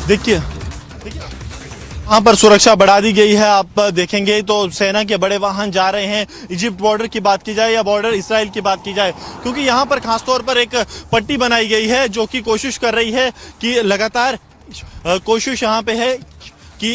देखिए वहाँ पर सुरक्षा बढ़ा दी गई है। आप देखेंगे तो सेना के बड़े वाहन जा रहे हैं। इजिप्ट बॉर्डर की बात की जाए या बॉर्डर इसराइल की बात की जाए, क्योंकि यहाँ पर खासतौर पर एक पट्टी बनाई गई है जो कि कोशिश कर रही है कि लगातार कोशिश यहाँ पे है कि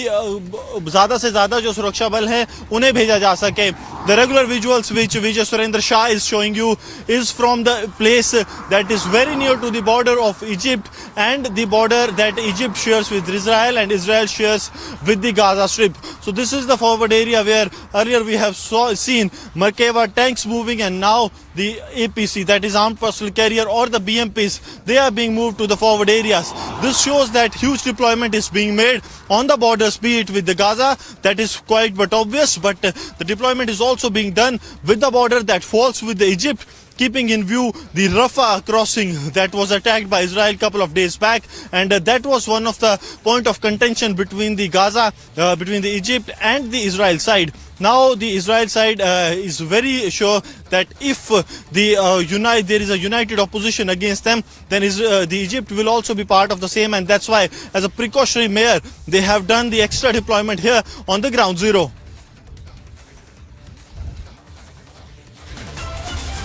ज़्यादा से ज़्यादा जो सुरक्षा बल है उन्हें भेजा जा सके। The regular visuals which Vijay Surendra Shah is showing you is from the place that is very near to the border of Egypt and the border that Egypt shares with Israel and Israel shares with the Gaza Strip. So this is the forward area where earlier we have seen Merkava tanks moving, and now the APC, that is armed personnel carrier, or the BMPs, they are being moved to the forward areas. This shows that huge deployment is being made on the borders, be it with the Gaza, that is quite but obvious, but the deployment is also being done with the border that falls with the Egypt, keeping in view the Rafah crossing that was attacked by Israel a couple of days back, and that was one of the point of contention between the Gaza, between the Egypt and the Israel side. Now the Israel side is very sure that if there is a united opposition against them, then the Egypt will also be part of the same, and that's why, as a precautionary measure, they have done the extra deployment here on the ground zero.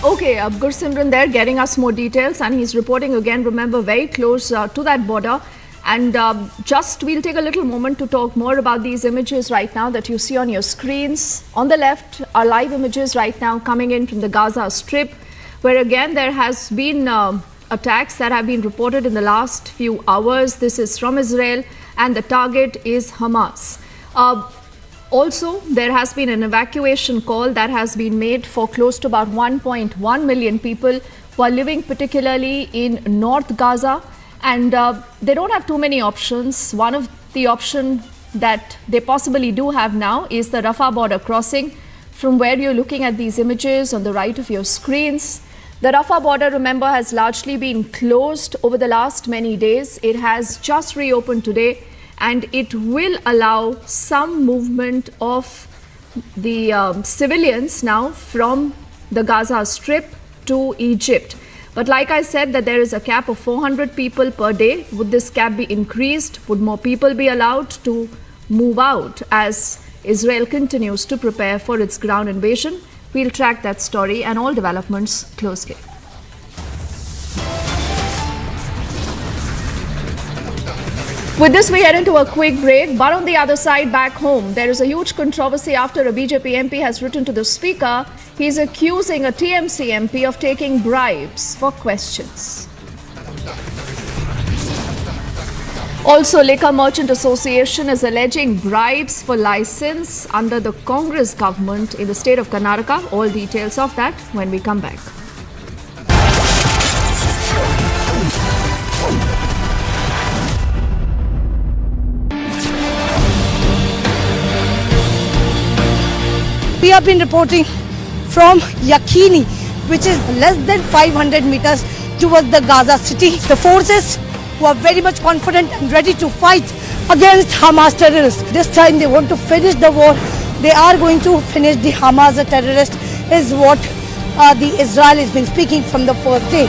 Okay, Gursimran there getting us more details, and he's reporting again, remember, very close to that border. And just we'll take a little moment to talk more about these images right now that you see on your screens. On the left are live images right now coming in from the Gaza Strip, where again there has been attacks that have been reported in the last few hours. This is from Israel, and the target is Hamas. Also, there has been an evacuation call that has been made for close to about 1.1 million people who are living particularly in North Gaza. And they don't have too many options. One of the options that they possibly do have now is the Rafah border crossing, from where you're looking at these images on the right of your screens. The Rafah border, remember, has largely been closed over the last many days. It has just reopened today, and it will allow some movement of the civilians now from the Gaza Strip to Egypt. But like I said, that there is a cap of 400 people per day. Would this cap be increased? Would more people be allowed to move out as Israel continues to prepare for its ground invasion? We'll track that story and all developments closely. With this, we head into a quick break. But on the other side, back home, there is a huge controversy after a BJP MP has written to the Speaker. He's accusing a TMC MP of taking bribes for questions. Also, Liquor Merchant Association is alleging bribes for license under the Congress government in the state of Karnataka. All details of that when we come back. We have been reporting from Yakhini, which is less than 500 meters towards the Gaza city. The forces who are very much confident and ready to fight against Hamas terrorists. This time they want to finish the war. They are going to finish the Hamas terrorists, is what the Israel has been speaking from the first day.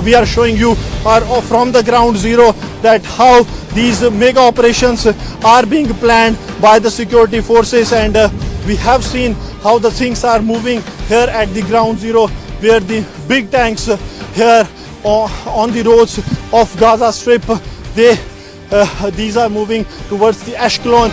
We are showing you from the ground zero that how these mega operations are being planned by the security forces, and we have seen how the things are moving here at the ground zero, where the big tanks here on the roads of Gaza Strip, these are moving towards the Ashkelon.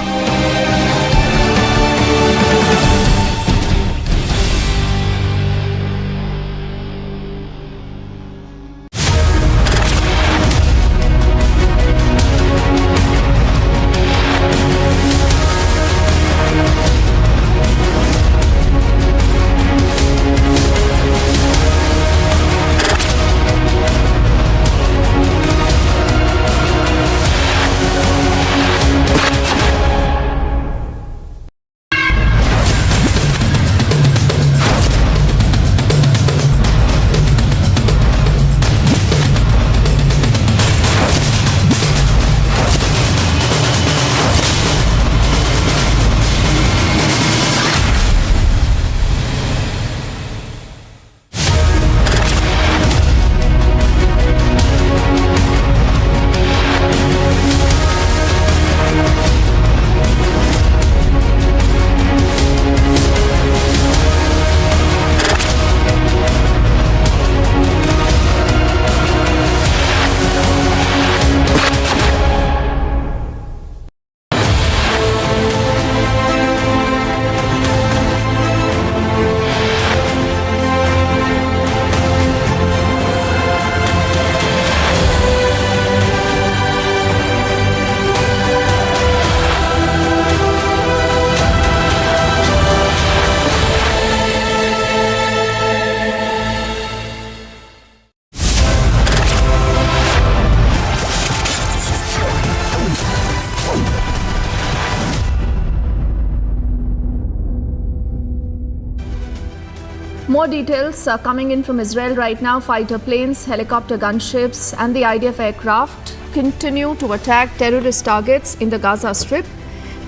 More details are coming in from Israel right now. Fighter planes, helicopter gunships, and the IDF aircraft continue to attack terrorist targets in the Gaza Strip.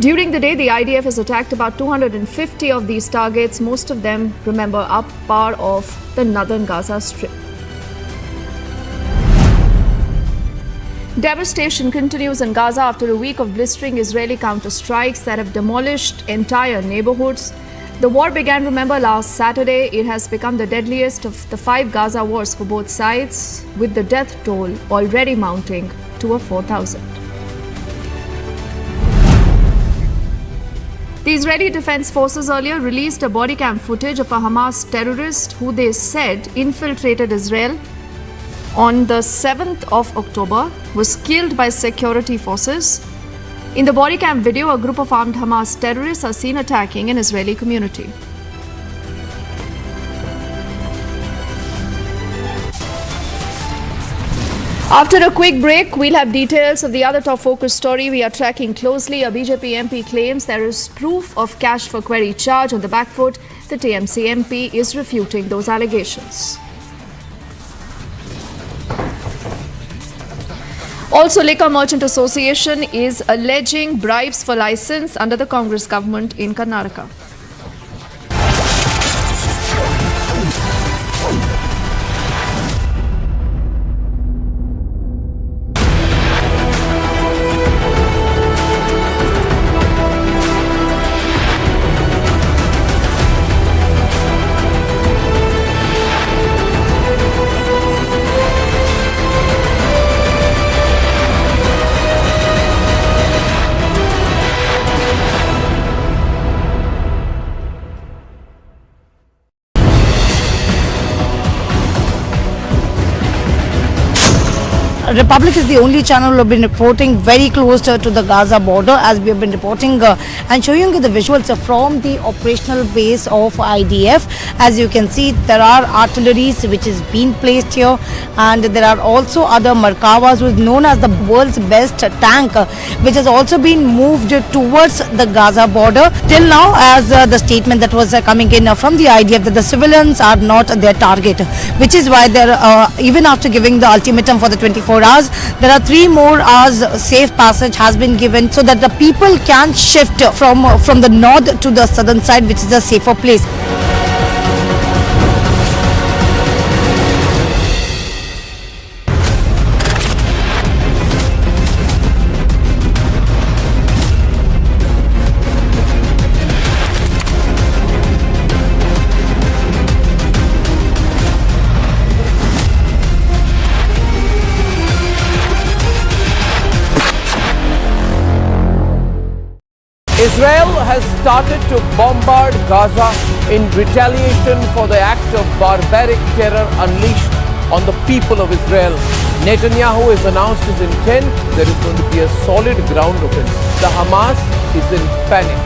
During the day, the IDF has attacked about 250 of these targets, most of them, remember, are part of the northern Gaza Strip. Devastation continues in Gaza after a week of blistering Israeli counterstrikes that have demolished entire neighborhoods. The war began, remember, last Saturday. It has become the deadliest of the 5 Gaza wars for both sides, with the death toll already mounting to a 4,000. The Israeli Defense Forces earlier released a body cam footage of a Hamas terrorist who they said infiltrated Israel on the 7th of October, was killed by security forces. In the body cam video, a group of armed Hamas terrorists are seen attacking an Israeli community. After a quick break, we'll have details of the other top focus story we are tracking closely. A BJP MP claims there is proof of cash for query charge on the back foot. The TMC MP is refuting those allegations. Also, Liquor Merchant Association is alleging bribes for license under the Congress government in Karnataka. Republic is the only channel who have been reporting very close to the Gaza border, as we have been reporting and showing you the visuals from the operational base of IDF. As you can see, there are artilleries which is being placed here, and there are also other Markavas, who is known as the world's best tank, which has also been moved towards the Gaza border. Till now, as the statement that was coming in from the IDF, that the civilians are not their target, which is why they're even after giving the ultimatum for the 24 hours, there are 3 more hours safe passage has been given so that the people can shift from the north to the southern side, which is a safer place. Israel has started to bombard Gaza in retaliation for the act of barbaric terror unleashed on the people of Israel. Netanyahu has announced his intent. There is going to be a solid ground offensive. The Hamas is in panic.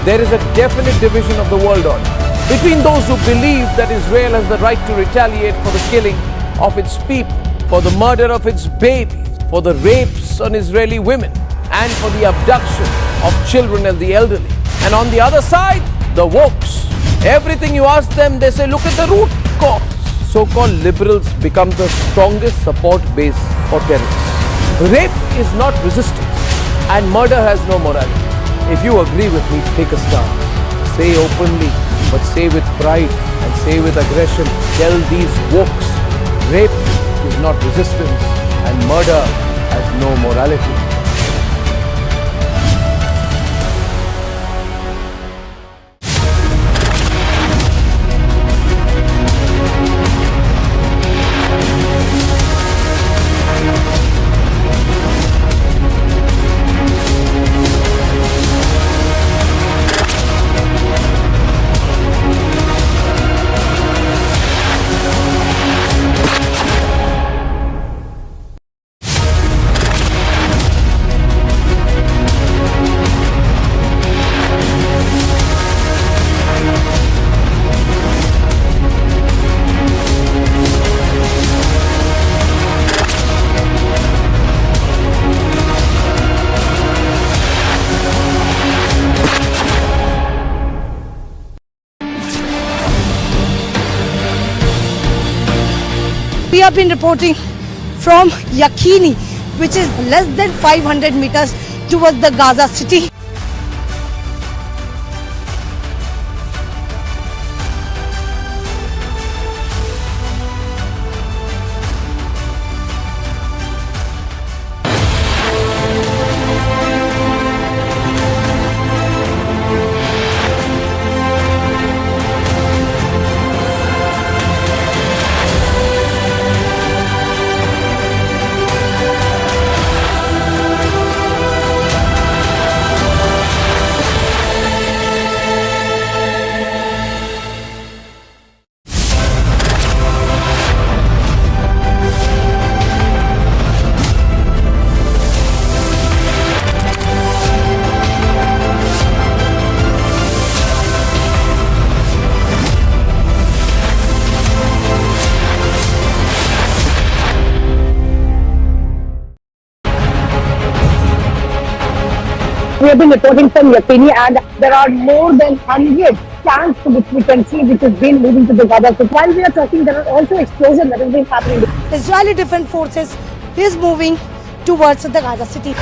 There is a definite division of the world order between those who believe that Israel has the right to retaliate for the killing of its people, for the murder of its babies, for the rapes on Israeli women, and for the abduction of children and the elderly. And on the other side, the wokes. Everything you ask them, they say, look at the root cause. So-called liberals become the strongest support base for terrorists. Rape is not resistance, and murder has no morality. If you agree with me, take a stance. Say openly, but say with pride and say with aggression. Tell these wokes, rape is not resistance, and murder has no morality. We have been reporting from Yakhini, which is less than 500 meters towards the Gaza city. We have been reporting from Yakhini, and there are more than 100 tanks which we can see which has been moving to the Gaza. So while we are talking, there are also explosions that have been happening. Israeli Defense Forces is moving towards the Gaza city.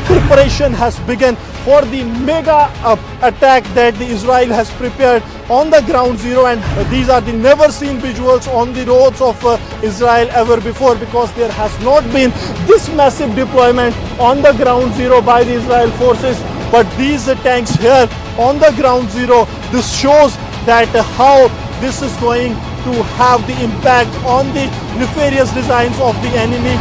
Preparation has begun for the mega attack that the Israel has prepared on the ground zero, and these are the never seen visuals on the roads of Israel ever before, because there has not been this massive deployment on the ground zero by the Israel forces. But these tanks here on the ground zero, this shows that how this is going to have the impact on the nefarious designs of the enemy.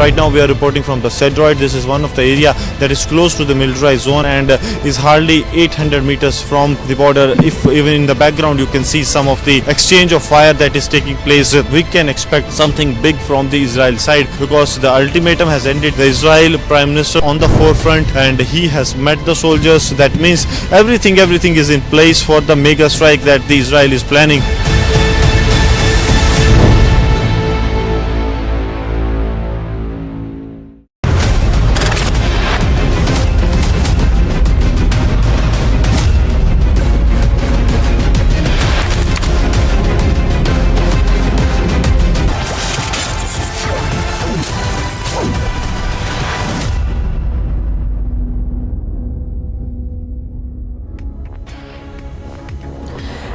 Right now we are reporting from the Cedroid. This is one of the area that is close to the militarized zone and is hardly 800 meters from the border. If even in the background you can see some of the exchange of fire that is taking place, we can expect something big from the Israel side, because the ultimatum has ended. The Israel Prime Minister on the forefront and he has met the soldiers. That means everything is in place for the mega strike that the Israel is planning.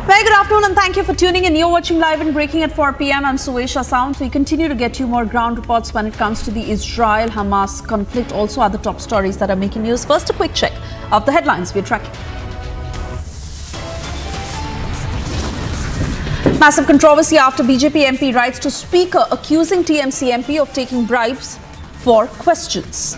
Very good afternoon and thank you for tuning in. You're watching Live and Breaking at 4 p.m. I'm Suesha Sound. We continue to get you more ground reports when it comes to the Israel-Hamas conflict. Also other top stories that are making news. First, a quick check of the headlines we're tracking. Massive controversy after BJP MP writes to Speaker accusing TMC MP of taking bribes for questions.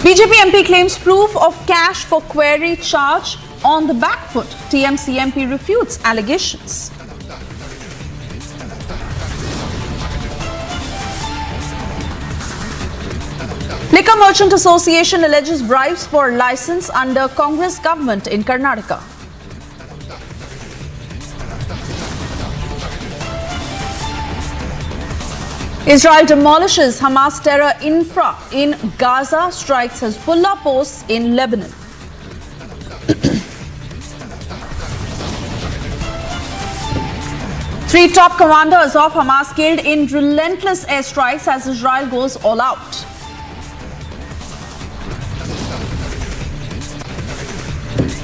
BJP MP claims proof of cash for query charge on the back foot. TMC MP refutes allegations. Liquor Merchant Association alleges bribes for license under Congress government in Karnataka. Israel demolishes Hamas terror infra in Gaza, strikes Hezbollah posts in Lebanon. Three top commanders of Hamas killed in relentless airstrikes as Israel goes all out.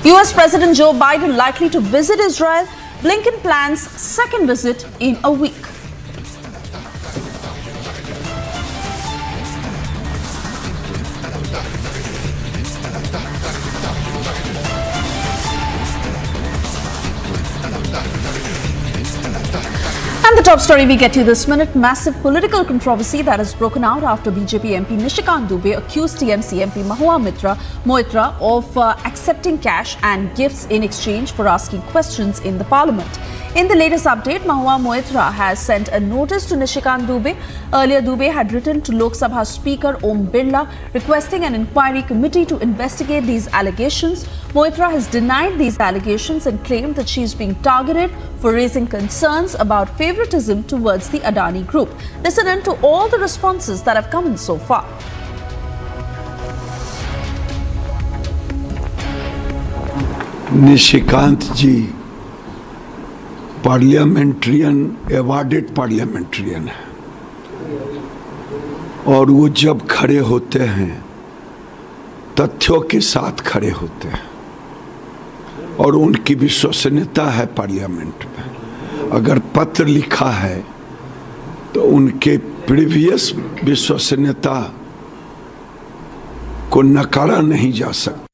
US President Joe Biden likely to visit Israel. Blinken plans second visit in a week. And the top story we get you this minute. Massive political controversy that has broken out after BJP MP Nishikant Dubey accused TMC MP Mahua Moitra of accepting cash and gifts in exchange for asking questions in the parliament. In the latest update, Mahua Moitra has sent a notice to Nishikant Dubey. Earlier, Dubey had written to Lok Sabha Speaker Om Birla requesting an inquiry committee to investigate these allegations. Moitra has denied these allegations and claimed that she is being targeted for raising concerns about favoritism towards the Adani Group. Listen in to all the responses that have come in so far. Nishikant ji parliamentarian, awarded parliamentarian है और वो जब खड़े होते हैं तथ्यों के साथ खड़े होते हैं और उनकी विश्वसनीयता है पार्लियामेंट में। अगर पत्र लिखा है तो उनके प्रीवियस विश्वसनीयता को नकारा नहीं जा सकता।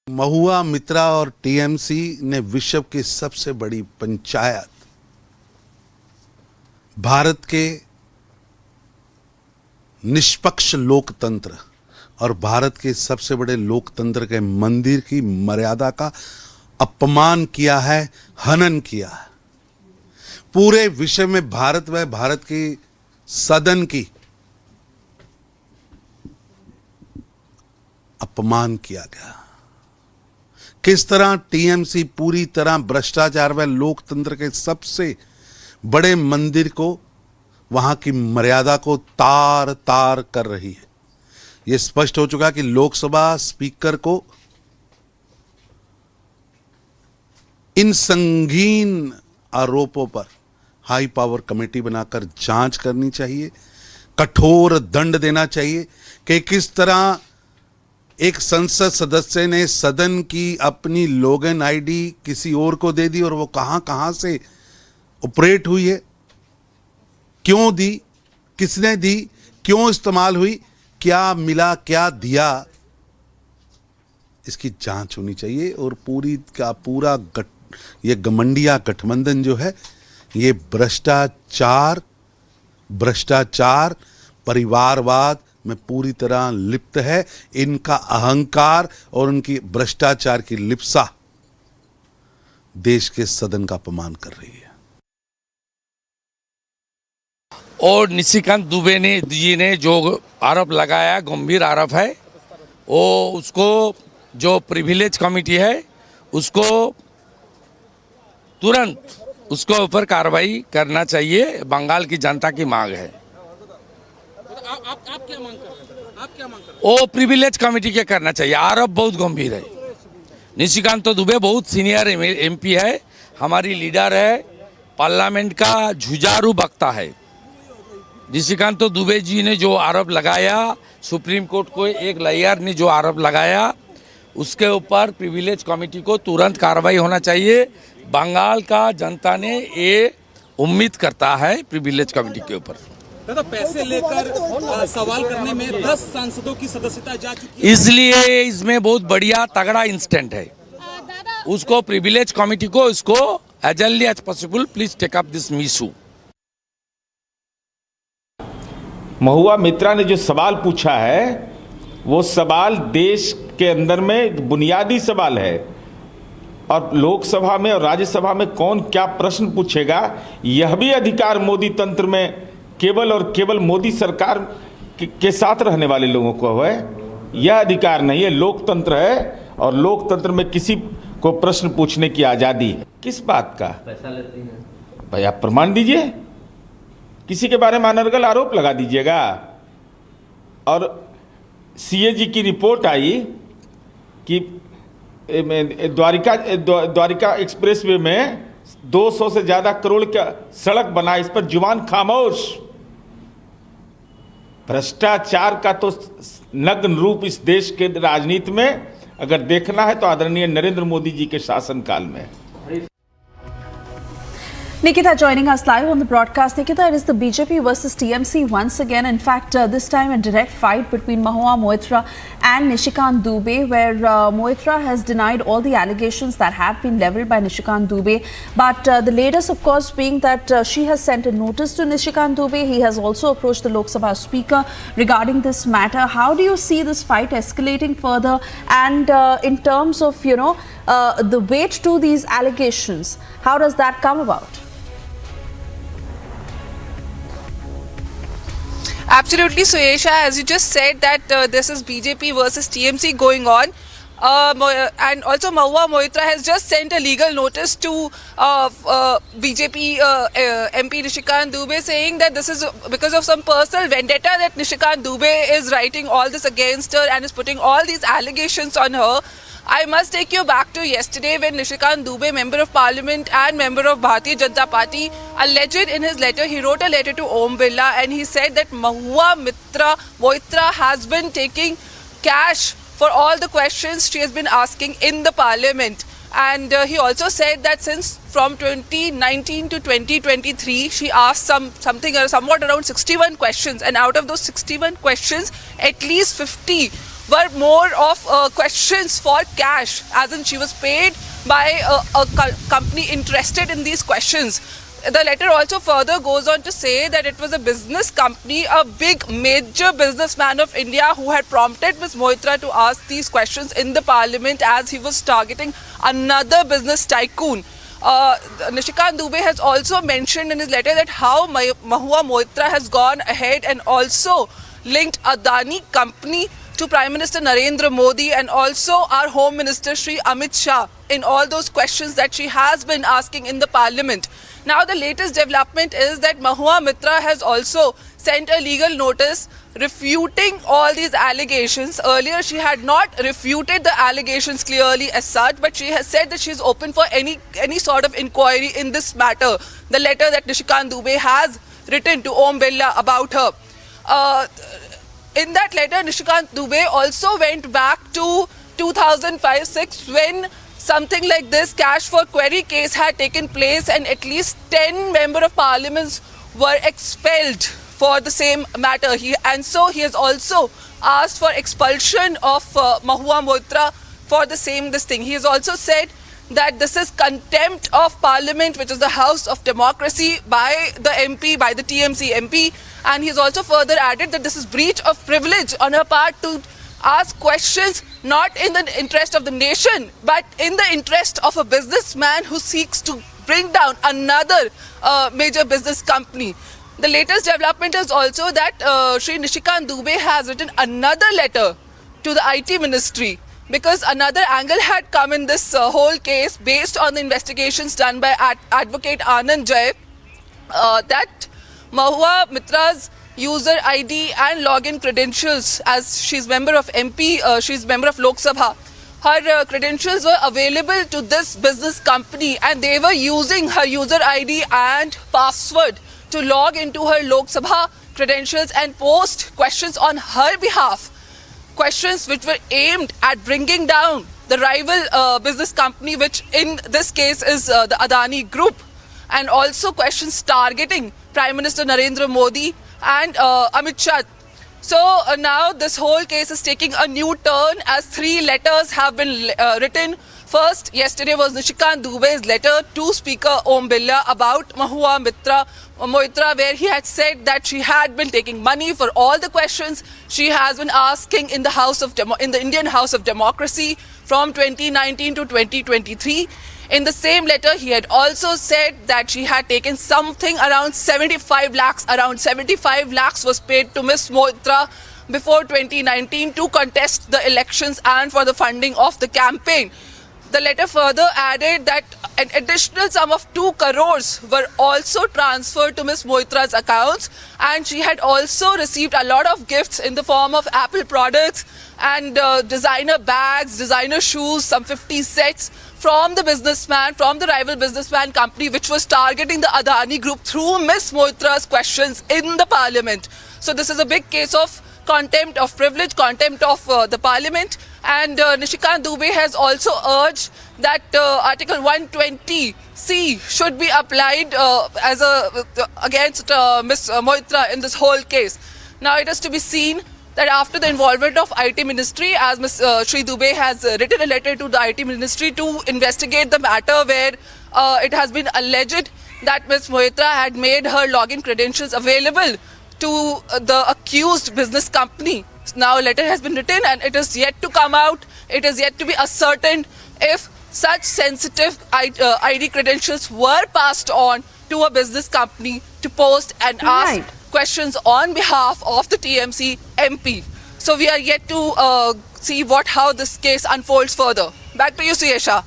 महुआ मित्रा और टीएमसी ने विश्व की सबसे बड़ी पंचायत, भारत के निष्पक्ष लोकतंत्र और भारत के सबसे बड़े लोकतंत्र के मंदिर की मर्यादा का अपमान किया है, हनन किया है। पूरे विश्व में भारत व भारत की सदन की अपमान किया गया। किस तरह टीएमसी पूरी तरह भ्रष्टाचार व लोकतंत्र के सबसे बड़े मंदिर को, वहां की मर्यादा को तार तार कर रही है। यह स्पष्ट हो चुका कि लोकसभा स्पीकर को इन संगीन आरोपों पर हाई पावर कमेटी बनाकर जांच करनी चाहिए, कठोर दंड देना चाहिए कि किस तरह एक संसद सदस्य ने सदन की अपनी लॉगिन आईडी किसी और को दे दी और वो कहां से ऑपरेट हुई है, क्यों दी, किसने दी, क्यों इस्तेमाल हुई, क्या मिला, क्या दिया, इसकी जांच होनी चाहिए। और पूरी का पूरा ये गमंडिया गठबंधन जो है ये भ्रष्टाचार, परिवारवाद में पूरी तरह लिप्त है। इनका अहंकार और उनकी भ्रष्टाचार की लिप्सा देश के सदन का अपमान कर रही है। और निशिकांत दुबे जी ने जो आरोप लगाया, गंभीर आरोप है, वो उसको जो प्रिविलेज कमेटी है उसको तुरंत उसको ऊपर कार्रवाई करना चाहिए। बंगाल की जनता की मांग है। आप क्या मांग कर रहे हैं? आप क्या मांग कर रहे हैं? वो प्रिविलेज कमेटी के करना चाहिए। आरोप बहुत गंभीर है। निशिकांत दुबे बहुत सीनियर एमपी है, हमारी लीडर है, पार्लियामेंट का जुझारू वक्ता है। निशिकांत दुबे जी ने जो आरोप लगाया, सुप्रीम कोर्ट को एक लॉयर ने जो आरोप लगाया, उसके ऊपर प्रिविलेज कमेटी को तुरंत कार्रवाई होना चाहिए। बंगाल का जनता ने ये उम्मीद करता है प्रिविलेज कमेटी के ऊपर। दादा, पैसे लेकर सवाल करने में 10 सांसदों की सदस्यता जा चुकी है, इसलिए इसमें बहुत बढ़िया तगड़ा इंसिडेंट है। उसको प्रिविलेज कमेटी को इसको as early as possible please take up this issue. Mahua Moitra ने जो सवाल पूछा है वो सवाल देश के अंदर में बुनियादी सवाल है और लोकसभा में और राज्यसभा में कौन क्या प्रश्न पूछेगा यह भी अधिकार मोदी तंत्र में केवल और केवल मोदी सरकार के साथ रहने वाले लोगों को है। यह अधिकार नहीं है। लोकतंत्र है और लोकतंत्र में किसी को प्रश्न पूछने की आज़ादी है। किस बात का पैसा लेती है भाई? आप प्रमाण दीजिए, किसी के बारे में अनर्गल आरोप लगा दीजिएगा। और सीएजी की रिपोर्ट आई कि द्वारिका एक्सप्रेसवे में 200 से ज्यादा करोड़ का सड़क बना, इस पर जुबान खामोश। भ्रष्टाचार का तो नग्न रूप इस देश के राजनीति में अगर देखना है तो आदरणीय नरेंद्र मोदी जी के शासनकाल में। Nikita joining us live on the broadcast. Nikita, it is the BJP versus TMC once again. In fact, this time a direct fight between Mahua Moitra and Nishikant Dubey, where Moitra has denied all the allegations that have been levelled by Nishikant Dubey. But the latest, of course, being that she has sent a notice to Nishikant Dubey. He has also approached the Lok Sabha Speaker regarding this matter. How do you see this fight escalating further? And in terms of, the weight to these allegations, how does that come about? Absolutely, Suesha. As you just said that this is BJP versus TMC going on. And also Mahua Moitra has just sent a legal notice to BJP MP Nishikant Dubey, saying that this is because of some personal vendetta that Nishikant Dubey is writing all this against her and is putting all these allegations on her. I must take you back to yesterday when Nishikant Dubey, Member of Parliament and member of Bharatiya Janata Party, alleged in his letter, he wrote a letter to Om Birla and he said that Mahua Moitra has been taking cash for all the questions she has been asking in the Parliament. And he also said that since from 2019 to 2023, she asked somewhat around 61 questions, and out of those 61 questions, at least 50 were more of questions for cash, as in she was paid by a company interested in these questions. The letter also further goes on to say that it was a business company, a big major businessman of India, who had prompted Ms. Moitra to ask these questions in the Parliament, as he was targeting another business tycoon. Nishikant Dubey has also mentioned in his letter that how Mahua Moitra has gone ahead and also linked Adani company to Prime Minister Narendra Modi and also our Home Minister Shri Amit Shah in all those questions that she has been asking in the Parliament. Now the latest development is that Mahua Moitra has also sent a legal notice refuting all these allegations. Earlier she had not refuted the allegations clearly as such, but she has said that she is open for any sort of inquiry in this matter. The letter that Nishikant Dubey has written to Om Birla about her. In that letter, Nishikant Dubey also went back to 2005-06 when something like this cash for query case had taken place and at least 10 member of parliaments were expelled for the same matter. And so he has also asked for expulsion of Mahua Moitra for the same thing. He has also said that this is contempt of parliament, which is the house of democracy, by the MP, by the TMC MP. And he has also further added that this is breach of privilege on her part to ask questions not in the interest of the nation, but in the interest of a businessman who seeks to bring down another major business company. The latest development is also that Shri Nishikant Dubey has written another letter to the IT ministry, because another angle had come in this whole case based on the investigations done by Advocate Anand Jay, that Mahua Moitra's user ID and login credentials, as she's member of she's member of Lok Sabha, her credentials were available to this business company and they were using her user ID and password to log into her Lok Sabha credentials and post questions on her behalf. Questions which were aimed at bringing down the rival business company, which in this case is the Adani Group, and also questions targeting Prime Minister Narendra Modi and Amit Shah. So now this whole case is taking a new turn as 3 letters have been written. First, yesterday was Nishikant Dubey's letter to Speaker Om Birla about Mahua Moitra, where he had said that she had been taking money for all the questions she has been asking in the Indian House of Democracy from 2019 to 2023. In the same letter, he had also said that she had taken something around 75 lakhs. Around 75 lakhs was paid to Ms. Moitra before 2019 to contest the elections and for the funding of the campaign. The letter further added that an additional sum of 2 crores were also transferred to Ms. Moitra's accounts, and she had also received a lot of gifts in the form of Apple products and designer bags, designer shoes, some 50 sets from the businessman, from the rival businessman company, which was targeting the Adani Group through Ms. Moitra's questions in the parliament. So this is a big case of contempt of privilege, contempt of the parliament. And Nishikant Dubey has also urged that Article 120C should be applied against Ms. Moitra in this whole case. Now it is to be seen that after the involvement of IT Ministry, as Ms. Shri Dubey has written a letter to the IT Ministry to investigate the matter where it has been alleged that Ms. Moitra had made her login credentials available to the accused business company. Now a letter has been written and it is yet to come out. It is yet to be ascertained if such sensitive ID credentials were passed on to a business company to post and ask questions on behalf of the TMC MP. So we are yet to see how this case unfolds further. Back to you, Suyesha.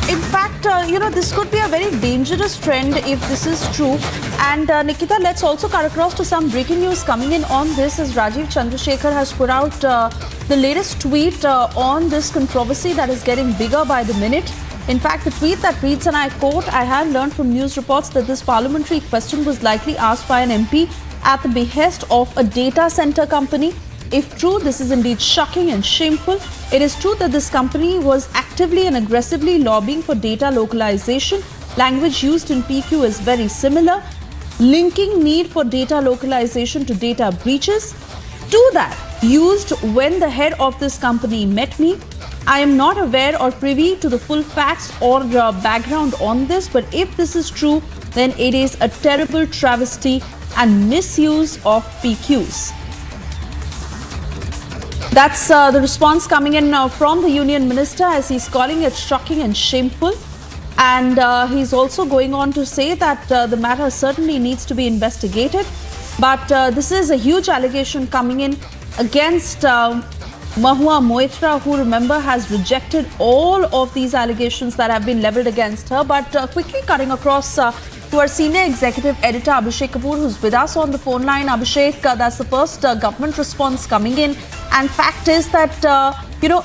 In fact, this could be a very dangerous trend if this is true. And Nikita, let's also cut across to some breaking news coming in on this, as Rajiv Chandrasekhar has put out the latest tweet on this controversy that is getting bigger by the minute. In fact, the tweet that reads, and I quote, "I have learned from news reports that this parliamentary question was likely asked by an MP at the behest of a data center company. If true, this is indeed shocking and shameful. It is true that this company was actively and aggressively lobbying for data localization. Language used in PQ is very similar, linking need for data localization to data breaches. To that, used when the head of this company met me. I am not aware or privy to the full facts or background on this, but if this is true, then it is a terrible travesty and misuse of PQs." That's the response coming in from the Union Minister, as he's calling it shocking and shameful. And he's also going on to say that the matter certainly needs to be investigated. But this is a huge allegation coming in against Mahua Moitra, who, remember, has rejected all of these allegations that have been leveled against her. But quickly cutting across to our senior executive editor, Abhishek Kapoor, who's with us on the phone line. Abhishek, that's the first government response coming in. And fact is that,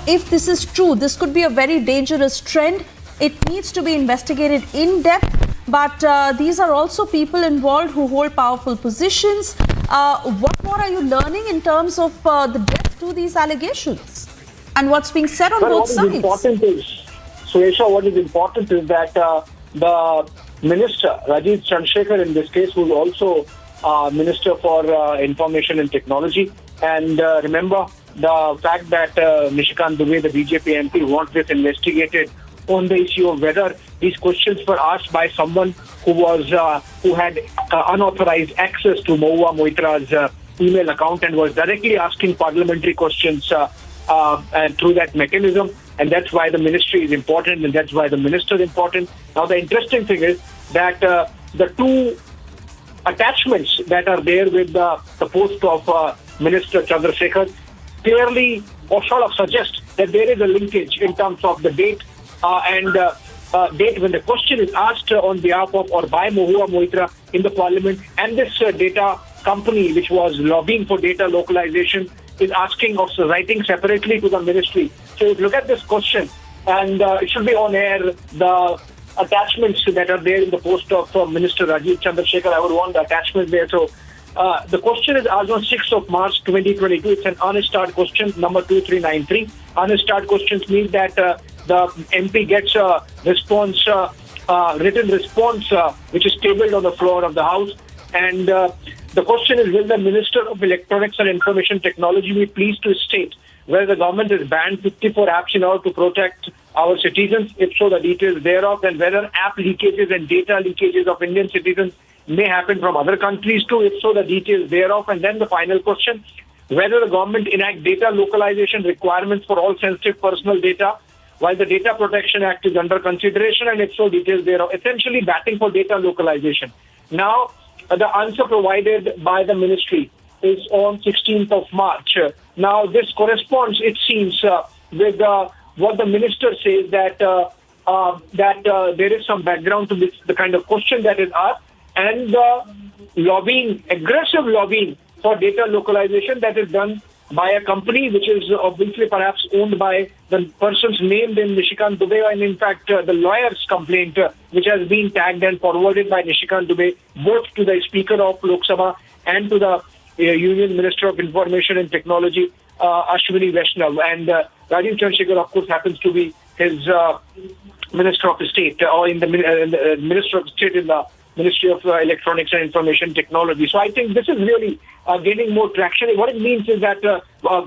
if this is true, this could be a very dangerous trend. It needs to be investigated in depth. But these are also people involved who hold powerful positions. What more are you learning in terms of the depth to these allegations and what's being said on both sides? What is important is that the Minister, Rajiv Chandrasekhar in this case, who's also Minister for Information and Technology, and remember the fact that Nishikant Dubey, the BJP MP, wants this investigated on the issue of whether these questions were asked by someone who had unauthorized access to Mahua Moitra's email account and was directly asking parliamentary questions through that mechanism. And that's why the ministry is important, and that's why the minister is important. Now, the interesting thing is that the two attachments that are there with the post of Minister Chandrasekhar clearly or sort of suggest that there is a linkage in terms of the date and date when the question is asked on behalf of or by Mahua Moitra in the parliament, and this data company which was lobbying for data localization is asking of writing separately to the ministry. So if you look at this question, and it should be on air, the attachments that are there in the post of Minister Rajiv Chandrasekhar, I would want the attachments there. So the question is asked on 6th of March 2022. It's an unstarred question, number 2393. Unstarred questions mean that the MP gets a response, written response, which is tabled on the floor of the House. And the question is, will the Minister of Electronics and Information Technology be pleased to state whether the government has banned 54 apps in order to protect our citizens? If so, the details thereof, and whether app leakages and data leakages of Indian citizens may happen from other countries too. If so, the details thereof. And then the final question, whether the government enact data localization requirements for all sensitive personal data while the Data Protection Act is under consideration, and if so, details thereof. Essentially batting for data localization. Now, the answer provided by the ministry is on 16th of March. Now, this corresponds, it seems, with what the minister says, that there is some background to this, the kind of question that is asked, and lobbying, aggressive lobbying for data localization that is done by a company which is obviously perhaps owned by the persons named in Nishikant Dubey, and in fact the lawyer's complaint which has been tagged and forwarded by Nishikant Dubey both to the Speaker of Lok Sabha and to the Union Minister of Information and Technology, Ashwini Vaishnav, and Rajiv Chandrasekhar, of course, happens to be his Minister of State, or in the Minister of State in the Ministry of Electronics and Information Technology. So I think this is really gaining more traction. What it means is that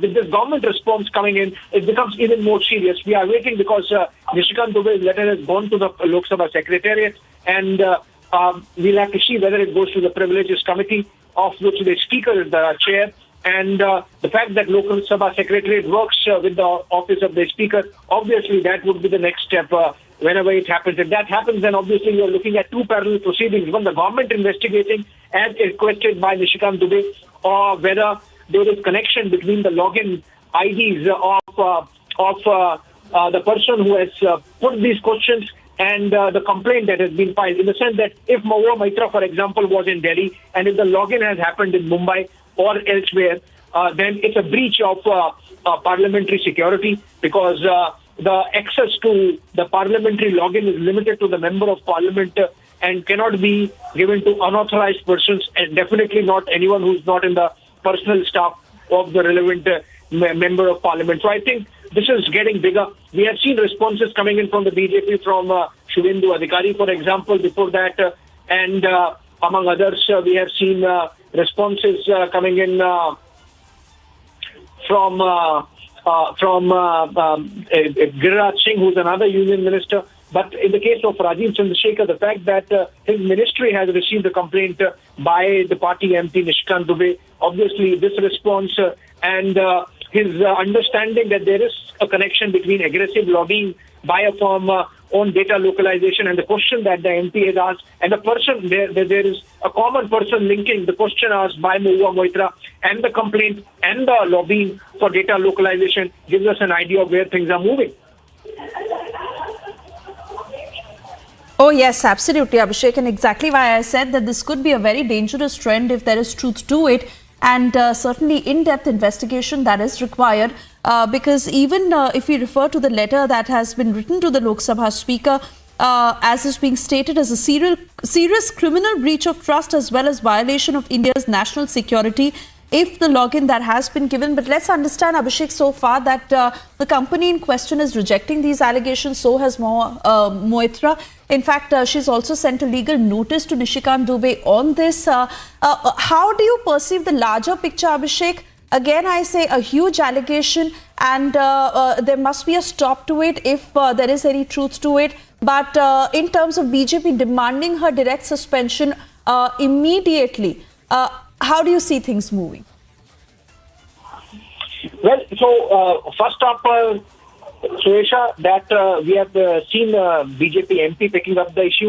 with this government response coming in, it becomes even more serious. We are waiting because Nishikant Dubey's letter has gone to the Lok Sabha Secretariat, and we'll have to see whether it goes to the Privileges Committee, of which the Speaker is the chair. And the fact that Lok Sabha Secretariat works with the office of the Speaker, obviously that would be the next step whenever it happens. If that happens, then obviously you're looking at two parallel proceedings. One, the government investigating as requested by Nishikant Dubey, or whether there is connection between the login IDs of the person who has put these questions and the complaint that has been filed. In the sense that if Mahua Moitra, for example, was in Delhi, and if the login has happened in Mumbai or elsewhere, then it's a breach of parliamentary security, because the access to the parliamentary login is limited to the member of parliament and cannot be given to unauthorized persons, and definitely not anyone who's not in the personal staff of the relevant member of parliament. So I think this is getting bigger. We have seen responses coming in from the BJP, from Shubhendu Adhikari, for example, before that, and among others, we have seen responses coming in from Giriraj Singh, who's another union minister. But in the case of Rajiv Chandrasekhar, the fact that his ministry has received a complaint by the party MP Nishikant Dubey, obviously this response and his understanding that there is a connection between aggressive lobbying by a firm on data localization, and the question that the MP has asked, and the person there is a common person linking the question asked by Mahua Moitra and the complaint and the lobbying for data localization, gives us an idea of where things are moving. Oh, yes, absolutely, Abhishek. And exactly why I said that this could be a very dangerous trend if there is truth to it. And certainly in-depth investigation that is required, because even if we refer to the letter that has been written to the Lok Sabha Speaker, as is being stated as a serious criminal breach of trust as well as violation of India's national security, if the login that has been given. But let's understand, Abhishek, so far that the company in question is rejecting these allegations. So has Moitra. In fact, she's also sent a legal notice to Nishikant Dubey on this. How do you perceive the larger picture, Abhishek? Again, I say a huge allegation, and there must be a stop to it if there is any truth to it. But in terms of BJP demanding her direct suspension immediately, how do you see things moving? Well, so first up, Suesha, that we have seen BJP MP picking up the issue.